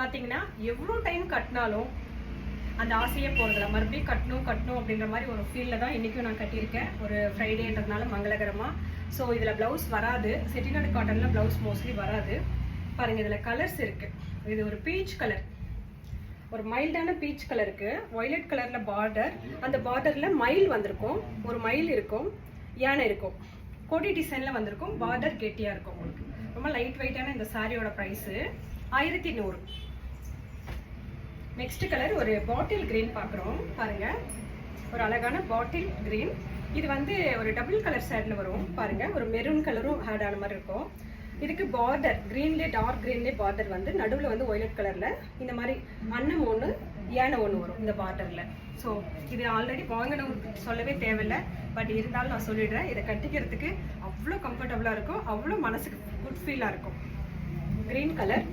பார்த்தீங்கன்னா எவ்வளோ டைம் கட்டினாலும் அந்த ஆசையே போகிறதில்ல. மறுபடியும் கட்டணும் அப்படின்ற மாதிரி ஒரு ஃபீலில் தான் இன்றைக்கும் நான் கட்டியிருக்கேன். ஒரு ஃப்ரைடேன்றதுனால மங்களகரமாக. ஸோ இதில் ப்ளவுஸ் வராது. செட்டிநாடு காட்டனில் ப்ளவுஸ் மோஸ்ட்லி வராது. பாருங்கள், இதில் கலர்ஸ் இருக்குது. இது ஒரு பீச் கலர், ஒரு மைல்டான பீச் கலருக்கு வயலட் கலரில் பார்டர். அந்த பார்டரில் மயில் வந்திருக்கும், ஒரு மயில் இருக்கும், யானை இருக்கும், கொடி டிசைனில் வந்திருக்கும். பார்டர் கெட்டியாக இருக்கும். உங்களுக்கு ரொம்ப லைட் வெயிட்டான இந்த சாரியோட ப்ரைஸு 1100. நெக்ஸ்ட் கலர் ஒரு பாட்டில் கிரீன் பார்க்குறோம். பாருங்கள், ஒரு அழகான பாட்டில் கிரீன். இது வந்து ஒரு டபுள் கலர் சேரில் வரும். பாருங்கள், ஒரு மெரூன் கலரும் ஆட் ஆன மாதிரி இருக்கும். இதுக்கு பார்டர் க்ரீன்லேயே, டார்க் க்ரீன்லேயே பார்டர் வந்து நடுவில் வந்து ஒய்லட் கலரில் இந்த மாதிரி அன்னம் ஒன்று யானை ஒன்று வரும் இந்த பார்டரில். ஸோ இது ஆல்ரெடி வாங்கணும் சொல்லவே தேவையில்லை. பட் இருந்தாலும் நான் சொல்லிடுறேன், இதை கட்டிக்கிறதுக்கு அவ்வளோ கம்ஃபர்டபுளாக இருக்கும், அவ்வளோ மனசுக்கு குட் ஃபீலாக இருக்கும். Green colour